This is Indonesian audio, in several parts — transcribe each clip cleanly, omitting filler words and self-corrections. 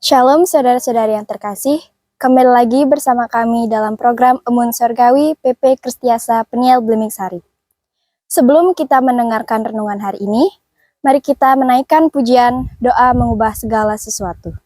Shalom saudara-saudari yang terkasih, kembali lagi bersama kami dalam program Embun Surgawi PP Kristiasa Peniel Blemingsari. Sebelum kita mendengarkan renungan hari ini, mari kita menaikkan pujian doa mengubah segala sesuatu.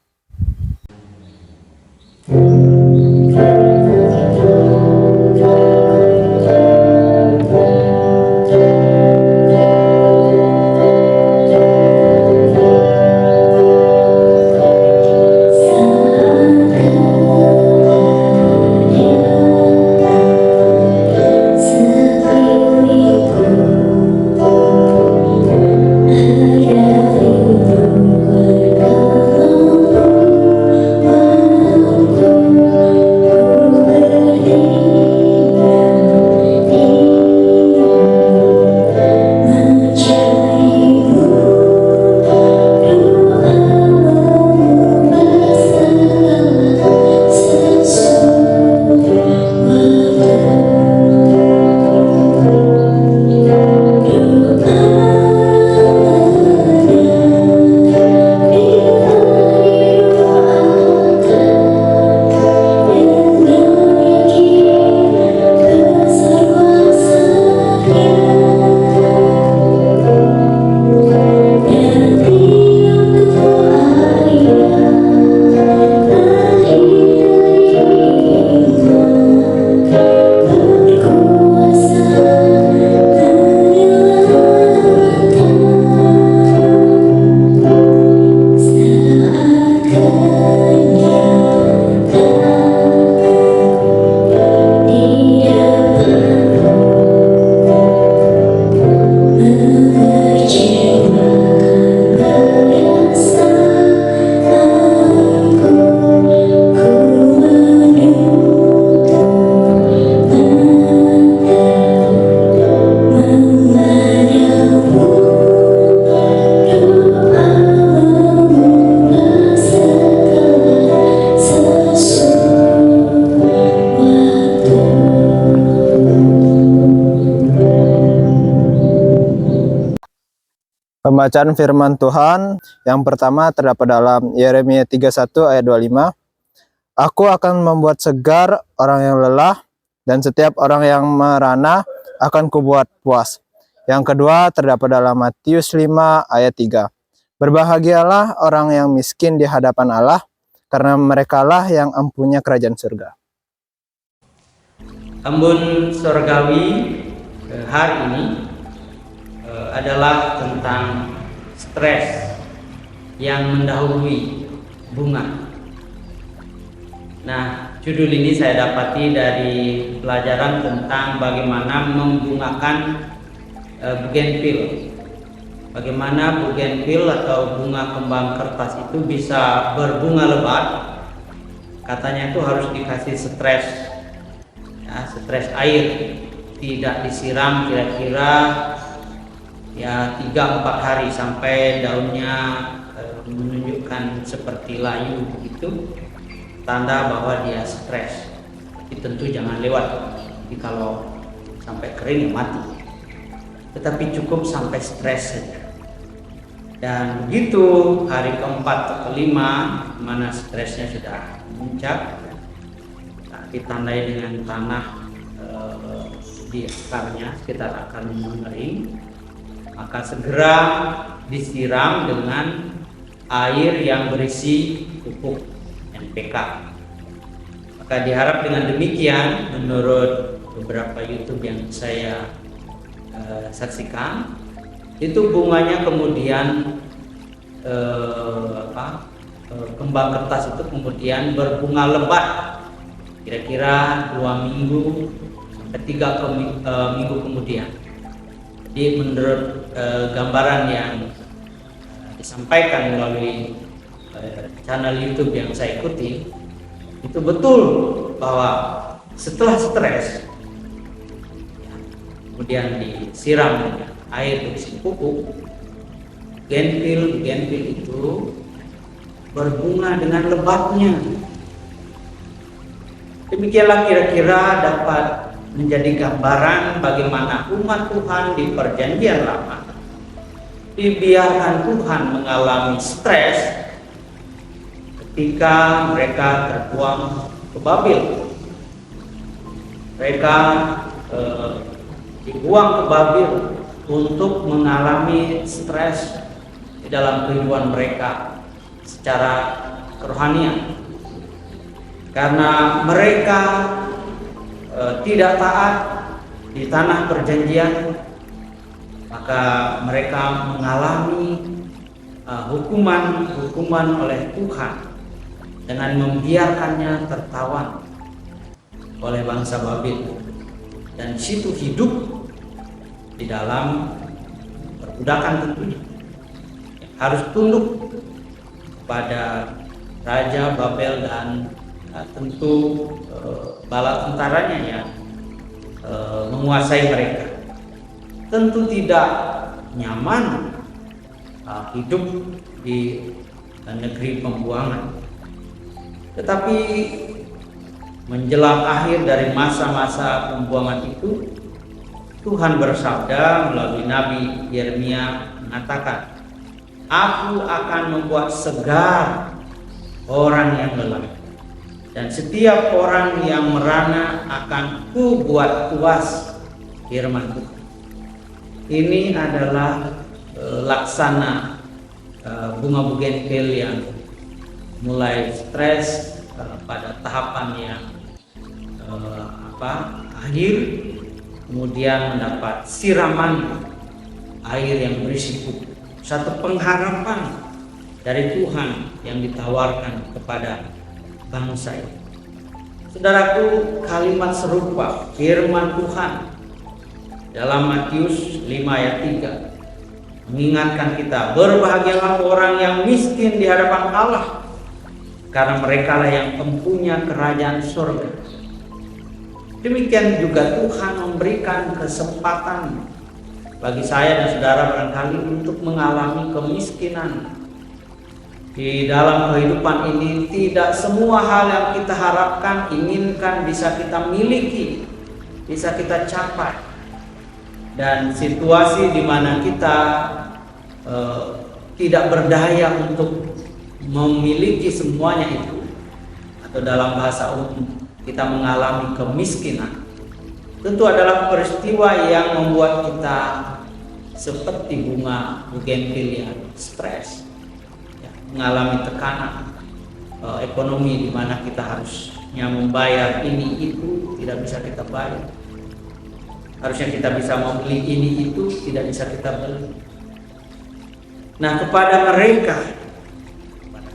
Pembacaan firman Tuhan yang pertama terdapat dalam Yeremia 31 ayat 25. Aku akan membuat segar orang yang lelah, dan setiap orang yang merana akan kubuat puas. Yang kedua terdapat dalam Matius 5 ayat 3. Berbahagialah orang yang miskin di hadapan Allah, karena merekalah yang empunya kerajaan surga. Embun Surgawi hari ini adalah tentang stres yang mendahului bunga. Nah, judul ini saya dapati dari pelajaran tentang bagaimana membungakan bugenvil. Bagaimana bugenvil atau bunga kembang kertas itu bisa berbunga lebat. Katanya itu harus dikasih stres, ya, stres air, tidak disiram kira-kira ya 3-4 hari sampai daunnya menunjukkan seperti layu begitu, tanda bahwa dia stres. Tapi tentu jangan lewat. Jadi kalau sampai kering ya mati. Tetapi cukup sampai stres saja. Dan begitu hari keempat atau kelima, mana stresnya sudah memuncak, ditandai dengan tanah di akarnya, sekitar akarnya mengering, maka segera disiram dengan air yang berisi pupuk NPK. Maka diharap dengan demikian, menurut beberapa YouTube yang saya saksikan, itu bunganya kemudian kembang kertas itu kemudian berbunga lebat, kira-kira 2 minggu sampai 3 minggu kemudian. Jadi menurut gambaran yang disampaikan melalui channel YouTube yang saya ikuti, itu betul bahwa setelah stres kemudian disiram dengan air berisi pupuk, genpil itu berbunga dengan lebatnya. Demikianlah kira-kira dapat menjadi gambaran bagaimana umat Tuhan di Perjanjian Lama dibiarkan Tuhan mengalami stres ketika mereka terbuang ke Babel. Mereka dibuang ke Babel untuk mengalami stres di dalam kehidupan mereka secara kerohanian, karena mereka tidak taat di tanah perjanjian, maka mereka mengalami hukuman oleh Tuhan dengan membiarkannya tertawan oleh bangsa Babel, dan situ hidup di dalam perbudakan tentunya, harus tunduk kepada Raja Babel dan tentu bala tentaranya yang menguasai mereka. Tentu tidak nyaman hidup di negeri pembuangan, tetapi menjelang akhir dari masa-masa pembuangan itu, Tuhan bersabda melalui Nabi Yeremia mengatakan, "Aku akan membuat segar orang yang lelah, dan setiap orang yang merana akan kubuat puas," firman Tuhan. Ini adalah laksana bunga bugenvil yang mulai stres pada tahapan yang akhir, kemudian mendapat siraman air yang berisiko, satu pengharapan dari Tuhan yang ditawarkan kepada bangsa ini. Saudaraku, kalimat serupa firman Tuhan dalam Matius 5 ayat 3 mengingatkan kita, berbahagialah orang yang miskin di hadapan Allah, karena mereka lah yang mempunyai kerajaan surga. Demikian juga Tuhan memberikan kesempatan bagi saya dan saudara barangkali untuk mengalami kemiskinan di dalam kehidupan ini. Tidak semua hal yang kita harapkan, inginkan bisa kita miliki, bisa kita capai, dan situasi di mana kita tidak berdaya untuk memiliki semuanya itu, atau dalam bahasa umum kita mengalami kemiskinan, tentu adalah peristiwa yang membuat kita seperti bunga bugenvil yang stres, ya, mengalami tekanan ekonomi di mana kita harusnya membayar ini itu, tidak bisa kita bayar. Harusnya kita bisa membeli ini itu, tidak bisa kita beli. Nah, kepada mereka,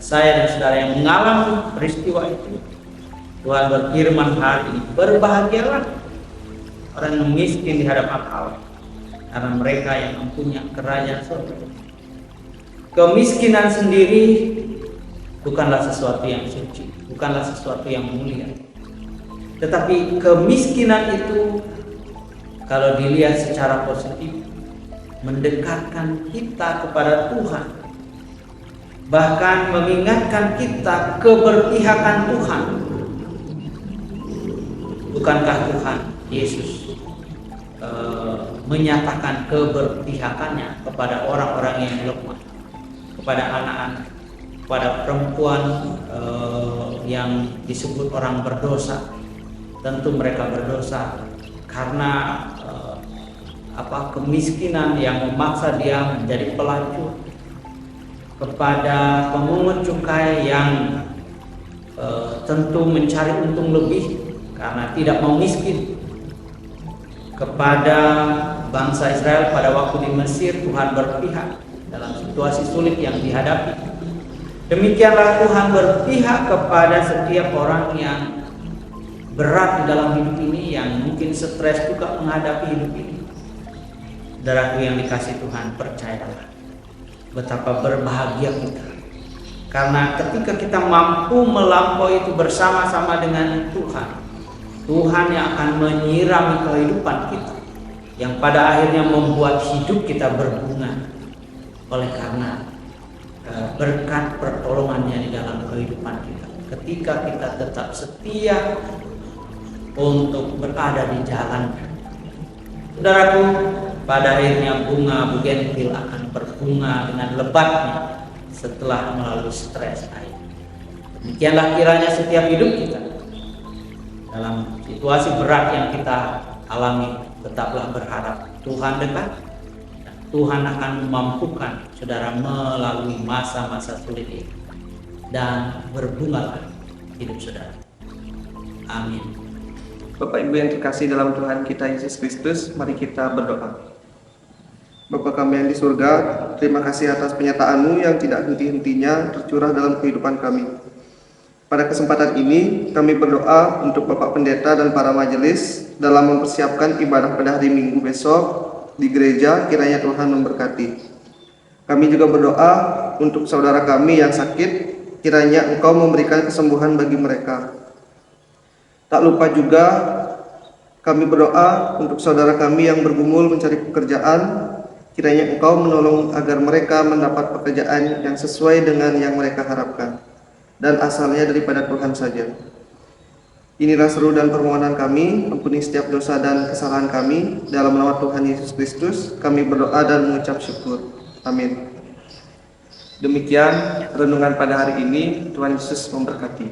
saya dan saudara yang mengalami peristiwa itu, Tuhan berfirman hari ini, berbahagialah orang yang miskin di hadapan Allah, karena mereka yang mempunyai kerajaan surga. Kemiskinan sendiri bukanlah sesuatu yang suci, bukanlah sesuatu yang mulia, tetapi kemiskinan itu kalau dilihat secara positif mendekatkan kita kepada Tuhan, bahkan mengingatkan kita keberpihakan Tuhan. Bukankah Tuhan Yesus menyatakan keberpihakannya kepada orang-orang yang lemah, kepada anak-anak, kepada perempuan yang disebut orang berdosa? Tentu mereka berdosa karena kemiskinan yang memaksa dia menjadi pelacur, kepada pemungut cukai yang tentu mencari untung lebih karena tidak mau miskin, kepada bangsa Israel pada waktu di Mesir. Tuhan berpihak dalam situasi sulit yang dihadapi. Demikianlah Tuhan berpihak kepada setiap orang yang berat di dalam hidup ini, yang mungkin stres juga menghadapi hidup ini. Saudaraku yang dikasih Tuhan, percayalah betapa berbahagia kita, karena ketika kita mampu melampaui itu bersama-sama dengan Tuhan, Tuhan yang akan menyirami kehidupan kita, yang pada akhirnya membuat hidup kita berbunga oleh karena berkat pertolongannya di dalam kehidupan kita. Ketika kita tetap setia untuk berada di jalan, saudaraku, pada akhirnya bunga bugenvil akan berbuah. berbunga dengan lebatnya setelah melalui stres air. Demikianlah kiranya setiap hidup kita dalam situasi berat yang kita alami, tetaplah berharap Tuhan dekat dan Tuhan akan memampukan saudara melalui masa-masa sulit ini dan berbungalah hidup saudara. Amin. Bapak Ibu yang terkasih dalam Tuhan kita Yesus Kristus, mari kita berdoa. Bapa kami yang di surga, terima kasih atas penyertaan-Mu yang tidak henti-hentinya tercurah dalam kehidupan kami. Pada kesempatan ini, kami berdoa untuk Bapak Pendeta dan para majelis dalam mempersiapkan ibadah pada hari Minggu besok di gereja, kiranya Tuhan memberkati. Kami juga berdoa untuk saudara kami yang sakit, kiranya Engkau memberikan kesembuhan bagi mereka. Tak lupa juga kami berdoa untuk saudara kami yang bergumul mencari pekerjaan, kiranya Engkau menolong agar mereka mendapat pekerjaan yang sesuai dengan yang mereka harapkan dan asalnya daripada Tuhan saja. Inilah seru dan permohonan kami, ampuni setiap dosa dan kesalahan kami. Dalam nama Tuhan Yesus Kristus, kami berdoa dan mengucap syukur. Amin. Demikian renungan pada hari ini. Tuhan Yesus memberkati.